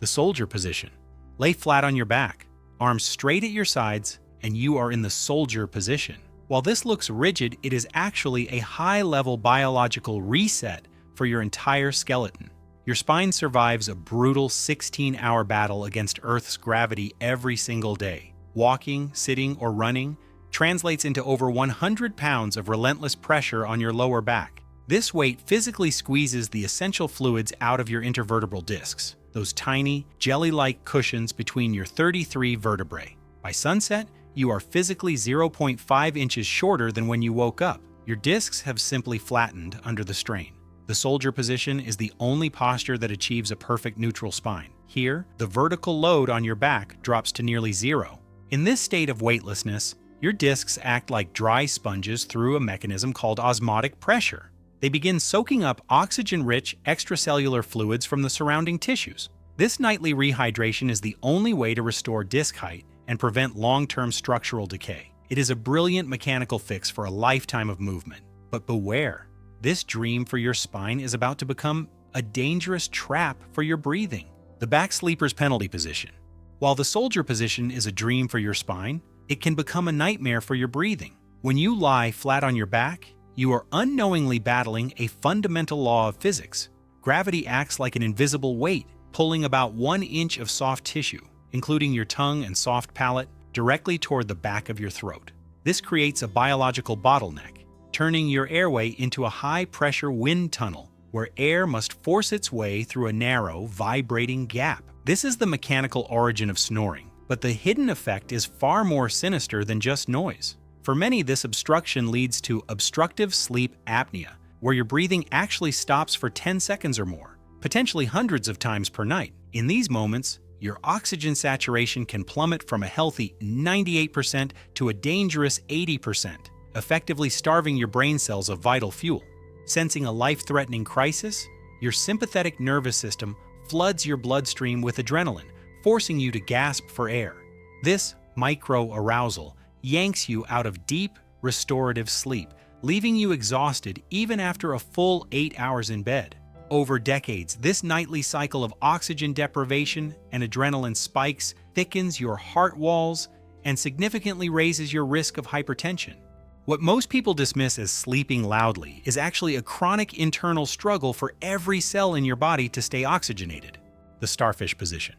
The soldier position. Lay flat on your back, arms straight at your sides, and you are in the soldier position. While this looks rigid, it is actually a high-level biological reset for your entire skeleton. Your spine survives a brutal 16-hour battle against Earth's gravity every single day. Walking, sitting, or running translates into over 100 pounds of relentless pressure on your lower back. This weight physically squeezes the essential fluids out of your intervertebral discs, those tiny, jelly-like cushions between your 33 vertebrae. By sunset, you are physically 0.5 inches shorter than when you woke up. Your discs have simply flattened under the strain. The soldier position is the only posture that achieves a perfect neutral spine. Here, the vertical load on your back drops to nearly zero. In this state of weightlessness, your discs act like dry sponges through a mechanism called osmotic pressure. They begin soaking up oxygen-rich extracellular fluids from the surrounding tissues. This nightly rehydration is the only way to restore disc height and prevent long-term structural decay. It is a brilliant mechanical fix for a lifetime of movement. But beware, this dream for your spine is about to become a dangerous trap for your breathing. The back sleeper's penalty position. While the soldier position is a dream for your spine, it can become a nightmare for your breathing. When you lie flat on your back, you are unknowingly battling a fundamental law of physics. Gravity acts like an invisible weight, pulling about 1 inch of soft tissue, including your tongue and soft palate, directly toward the back of your throat. This creates a biological bottleneck, turning your airway into a high-pressure wind tunnel, where air must force its way through a narrow, vibrating gap. This is the mechanical origin of snoring, but the hidden effect is far more sinister than just noise. For many, this obstruction leads to obstructive sleep apnea, where your breathing actually stops for 10 seconds or more, potentially hundreds of times per night. In these moments, your oxygen saturation can plummet from a healthy 98% to a dangerous 80%, effectively starving your brain cells of vital fuel. Sensing a life-threatening crisis, your sympathetic nervous system floods your bloodstream with adrenaline, forcing you to gasp for air. This micro-arousal yanks you out of deep, restorative sleep, leaving you exhausted even after a full 8 hours in bed. Over decades, this nightly cycle of oxygen deprivation and adrenaline spikes thickens your heart walls and significantly raises your risk of hypertension. What most people dismiss as sleeping loudly is actually a chronic internal struggle for every cell in your body to stay oxygenated. The starfish position.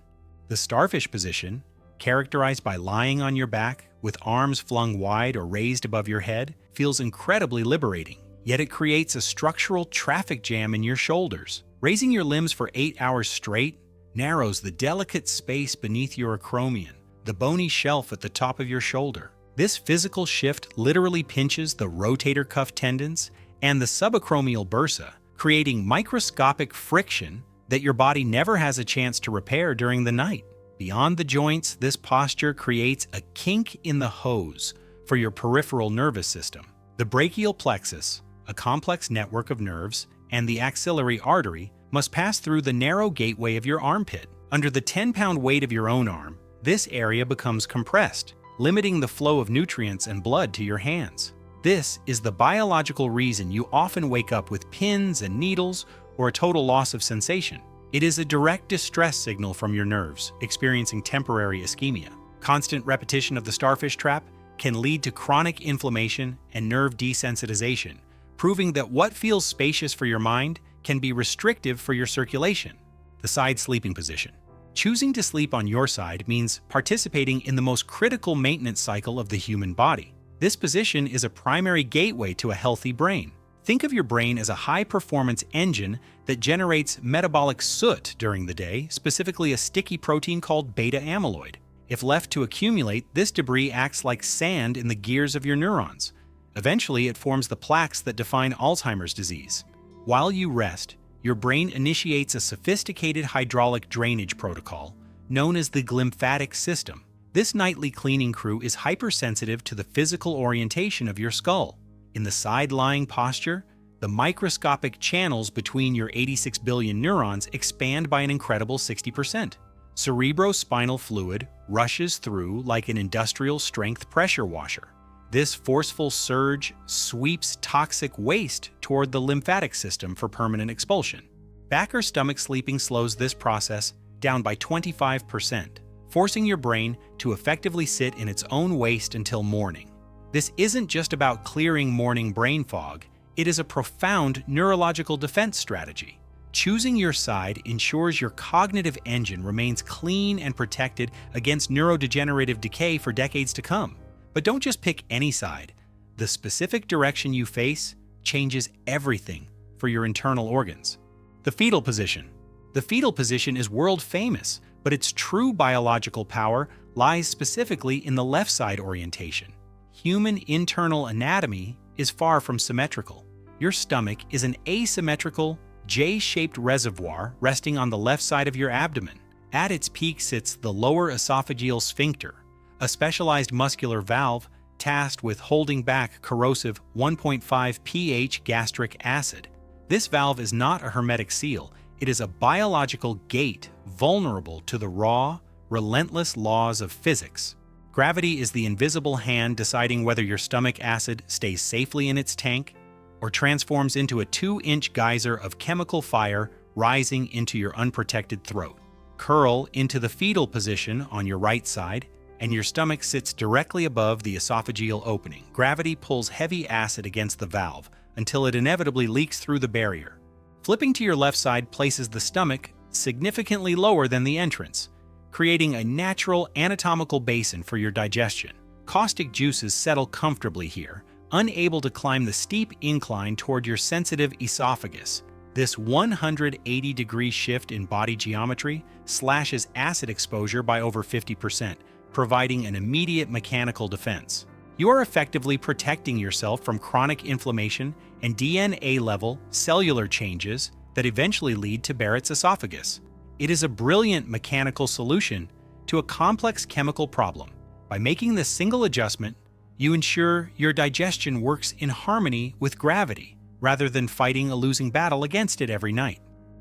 The starfish position, characterized by lying on your back with arms flung wide or raised above your head, feels incredibly liberating. Yet it creates a structural traffic jam in your shoulders. Raising your limbs for 8 hours straight narrows the delicate space beneath your acromion, the bony shelf at the top of your shoulder. This physical shift literally pinches the rotator cuff tendons and the subacromial bursa, creating microscopic friction that your body never has a chance to repair during the night. Beyond the joints, this posture creates a kink in the hose for your peripheral nervous system. The brachial plexus, a complex network of nerves, and the axillary artery must pass through the narrow gateway of your armpit. Under the 10-pound weight of your own arm, this area becomes compressed, limiting the flow of nutrients and blood to your hands. This is the biological reason you often wake up with pins and needles or a total loss of sensation. It is a direct distress signal from your nerves, experiencing temporary ischemia. Constant repetition of the starfish trap can lead to chronic inflammation and nerve desensitization, proving that what feels spacious for your mind can be restrictive for your circulation. The side sleeping position. Choosing to sleep on your side means participating in the most critical maintenance cycle of the human body. This position is a primary gateway to a healthy brain. Think of your brain as a high-performance engine that generates metabolic soot during the day, specifically a sticky protein called beta amyloid. If left to accumulate, this debris acts like sand in the gears of your neurons. Eventually, it forms the plaques that define Alzheimer's disease. While you rest, your brain initiates a sophisticated hydraulic drainage protocol known as the glymphatic system. This nightly cleaning crew is hypersensitive to the physical orientation of your skull. In the side-lying posture, the microscopic channels between your 86 billion neurons expand by an incredible 60%. Cerebrospinal fluid rushes through like an industrial-strength pressure washer. This forceful surge sweeps toxic waste toward the lymphatic system for permanent expulsion. Back or stomach sleeping slows this process down by 25%, forcing your brain to effectively sit in its own waste until morning. This isn't just about clearing morning brain fog, it is a profound neurological defense strategy. Choosing your side ensures your cognitive engine remains clean and protected against neurodegenerative decay for decades to come. But don't just pick any side. The specific direction you face changes everything for your internal organs. The fetal position. The fetal position is world famous, but its true biological power lies specifically in the left side orientation. Human internal anatomy is far from symmetrical. Your stomach is an asymmetrical, J-shaped reservoir resting on the left side of your abdomen. At its peak sits the lower esophageal sphincter, a specialized muscular valve tasked with holding back corrosive 1.5 pH gastric acid. This valve is not a hermetic seal, it is a biological gate vulnerable to the raw, relentless laws of physics. Gravity is the invisible hand deciding whether your stomach acid stays safely in its tank or transforms into a 2-inch geyser of chemical fire rising into your unprotected throat. Curl into the fetal position on your right side, and your stomach sits directly above the esophageal opening. Gravity pulls heavy acid against the valve until it inevitably leaks through the barrier. Flipping to your left side places the stomach significantly lower than the entrance, creating a natural anatomical basin for your digestion. Caustic juices settle comfortably here, unable to climb the steep incline toward your sensitive esophagus. This 180-degree shift in body geometry slashes acid exposure by over 50%, providing an immediate mechanical defense. You are effectively protecting yourself from chronic inflammation and DNA-level cellular changes that eventually lead to Barrett's esophagus. It is a brilliant mechanical solution to a complex chemical problem. By making this single adjustment, you ensure your digestion works in harmony with gravity, rather than fighting a losing battle against it every night.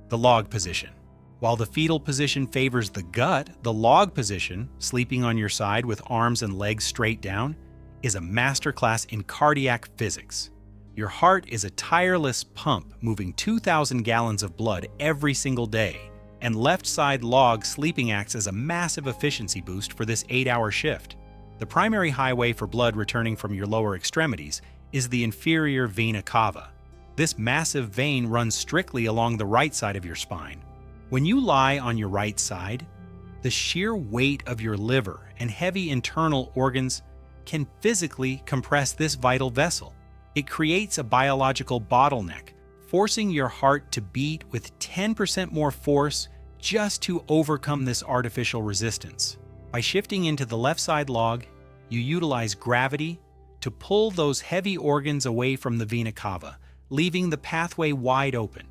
The log position. While the fetal position favors the gut, the log position, sleeping on your side with arms and legs straight down, is a masterclass in cardiac physics. Your heart is a tireless pump moving 2,000 gallons of blood every single day, and left side log sleeping acts as a massive efficiency boost for this 8-hour shift. The primary highway for blood returning from your lower extremities is the inferior vena cava. This massive vein runs strictly along the right side of your spine. When you lie on your right side, the sheer weight of your liver and heavy internal organs can physically compress this vital vessel. It creates a biological bottleneck, forcing your heart to beat with 10% more force just to overcome this artificial resistance. By shifting into the left side log, you utilize gravity to pull those heavy organs away from the vena cava, leaving the pathway wide open.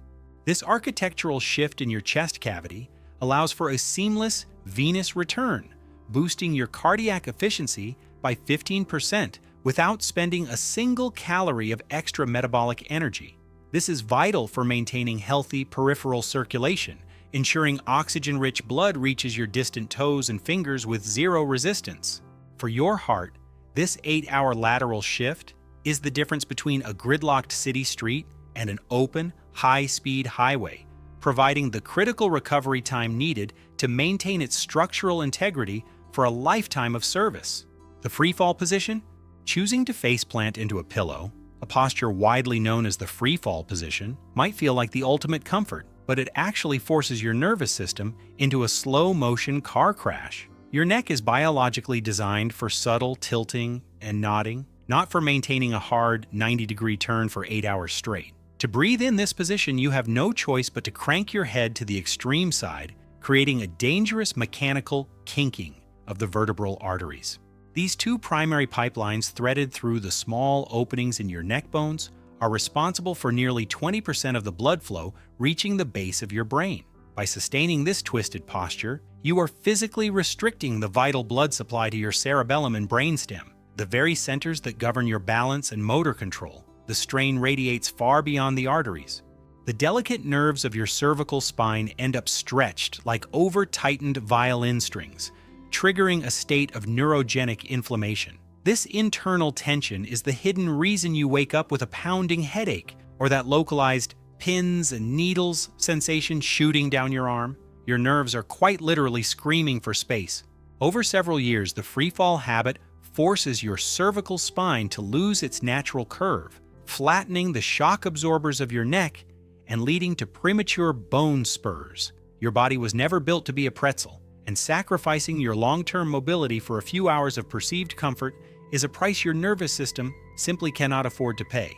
This architectural shift in your chest cavity allows for a seamless venous return, boosting your cardiac efficiency by 15% without spending a single calorie of extra metabolic energy. This is vital for maintaining healthy peripheral circulation, ensuring oxygen-rich blood reaches your distant toes and fingers with zero resistance. For your heart, this 8-hour lateral shift is the difference between a gridlocked city street and an open, high-speed highway, providing the critical recovery time needed to maintain its structural integrity for a lifetime of service. The freefall position? Choosing to faceplant into a pillow, a posture widely known as the freefall position, might feel like the ultimate comfort, but it actually forces your nervous system into a slow-motion car crash. Your neck is biologically designed for subtle tilting and nodding, not for maintaining a hard 90-degree turn for 8 hours straight. To breathe in this position, you have no choice but to crank your head to the extreme side, creating a dangerous mechanical kinking of the vertebral arteries. These two primary pipelines threaded through the small openings in your neck bones are responsible for nearly 20% of the blood flow reaching the base of your brain. By sustaining this twisted posture, you are physically restricting the vital blood supply to your cerebellum and brainstem, the very centers that govern your balance and motor control. The strain radiates far beyond the arteries. The delicate nerves of your cervical spine end up stretched like over-tightened violin strings, triggering a state of neurogenic inflammation. This internal tension is the hidden reason you wake up with a pounding headache or that localized pins and needles sensation shooting down your arm. Your nerves are quite literally screaming for space. Over several years, the freefall habit forces your cervical spine to lose its natural curve, flattening the shock absorbers of your neck and leading to premature bone spurs. Your body was never built to be a pretzel, and sacrificing your long-term mobility for a few hours of perceived comfort is a price your nervous system simply cannot afford to pay.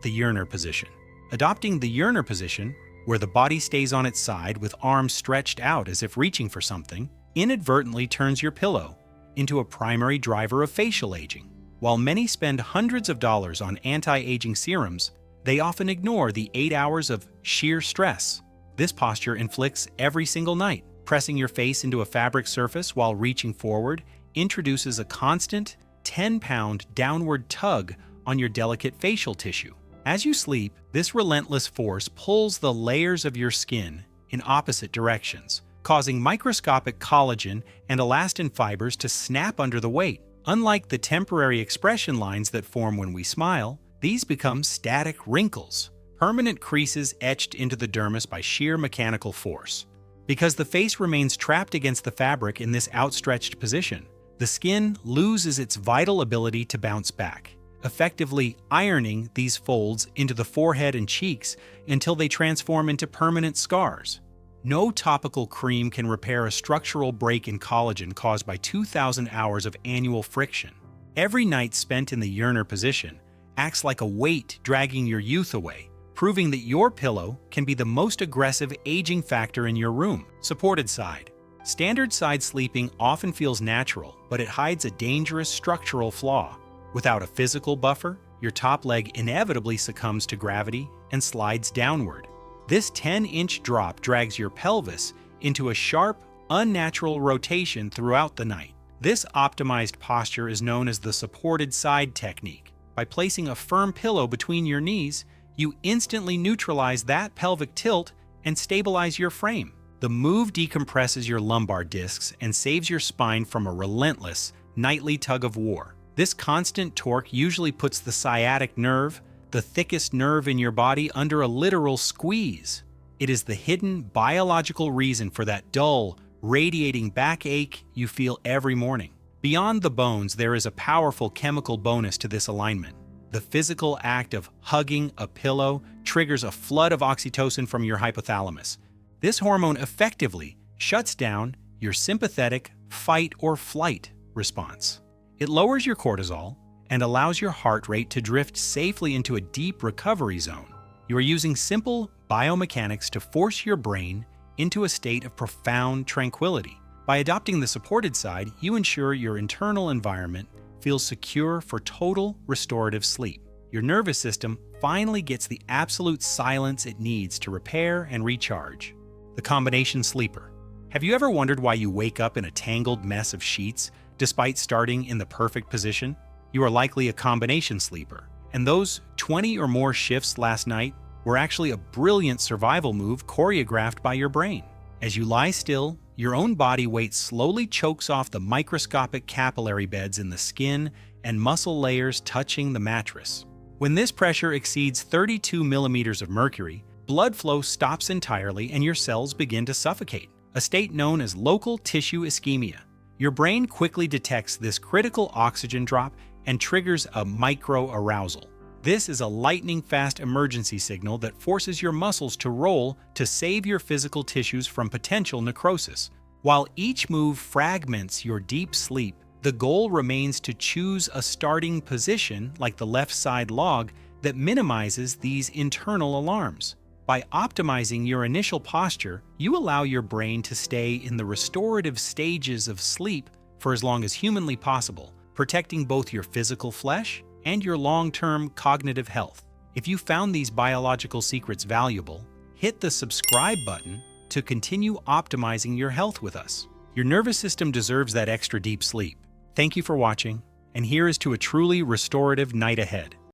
The Yerner position. Adopting the Yerner position, where the body stays on its side with arms stretched out as if reaching for something, inadvertently turns your pillow into a primary driver of facial aging. While many spend hundreds of dollars on anti-aging serums, they often ignore the 8 hours of sheer stress this posture inflicts every single night. Pressing your face into a fabric surface while reaching forward introduces a constant 10-pound downward tug on your delicate facial tissue. As you sleep, this relentless force pulls the layers of your skin in opposite directions, causing microscopic collagen and elastin fibers to snap under the weight. Unlike the temporary expression lines that form when we smile, these become static wrinkles, permanent creases etched into the dermis by sheer mechanical force. Because the face remains trapped against the fabric in this outstretched position, the skin loses its vital ability to bounce back, effectively ironing these folds into the forehead and cheeks until they transform into permanent scars. No topical cream can repair a structural break in collagen caused by 2,000 hours of annual friction. Every night spent in the Yerner position acts like a weight dragging your youth away, proving that your pillow can be the most aggressive aging factor in your room. Supported side. Standard side sleeping often feels natural, but it hides a dangerous structural flaw. Without a physical buffer, your top leg inevitably succumbs to gravity and slides downward. This 10-inch drop drags your pelvis into a sharp, unnatural rotation throughout the night. This optimized posture is known as the supported side technique. By placing a firm pillow between your knees, you instantly neutralize that pelvic tilt and stabilize your frame. The move decompresses your lumbar discs and saves your spine from a relentless, nightly tug of war. This constant torque usually puts the sciatic nerve, the thickest nerve in your body, under a literal squeeze. It is the hidden biological reason for that dull, radiating backache you feel every morning. Beyond the bones, there is a powerful chemical bonus to this alignment. The physical act of hugging a pillow triggers a flood of oxytocin from your hypothalamus. This hormone effectively shuts down your sympathetic fight or flight response. It lowers your cortisol and allows your heart rate to drift safely into a deep recovery zone. You are using simple biomechanics to force your brain into a state of profound tranquility. By adopting the supported side, you ensure your internal environment feels secure for total restorative sleep. Your nervous system finally gets the absolute silence it needs to repair and recharge. The combination sleeper. Have you ever wondered why you wake up in a tangled mess of sheets despite starting in the perfect position? You are likely a combination sleeper, and those 20 or more shifts last night were actually a brilliant survival move choreographed by your brain. As you lie still, your own body weight slowly chokes off the microscopic capillary beds in the skin and muscle layers touching the mattress. When this pressure exceeds 32 millimeters of mercury, blood flow stops entirely and your cells begin to suffocate, a state known as local tissue ischemia. Your brain quickly detects this critical oxygen drop and triggers a micro-arousal. This is a lightning-fast emergency signal that forces your muscles to roll to save your physical tissues from potential necrosis. While each move fragments your deep sleep, the goal remains to choose a starting position, like the left side log, that minimizes these internal alarms. By optimizing your initial posture, you allow your brain to stay in the restorative stages of sleep for as long as humanly possible, protecting both your physical flesh and your long-term cognitive health. If you found these biological secrets valuable, hit the subscribe button to continue optimizing your health with us. Your nervous system deserves that extra deep sleep. Thank you for watching, and here is to a truly restorative night ahead.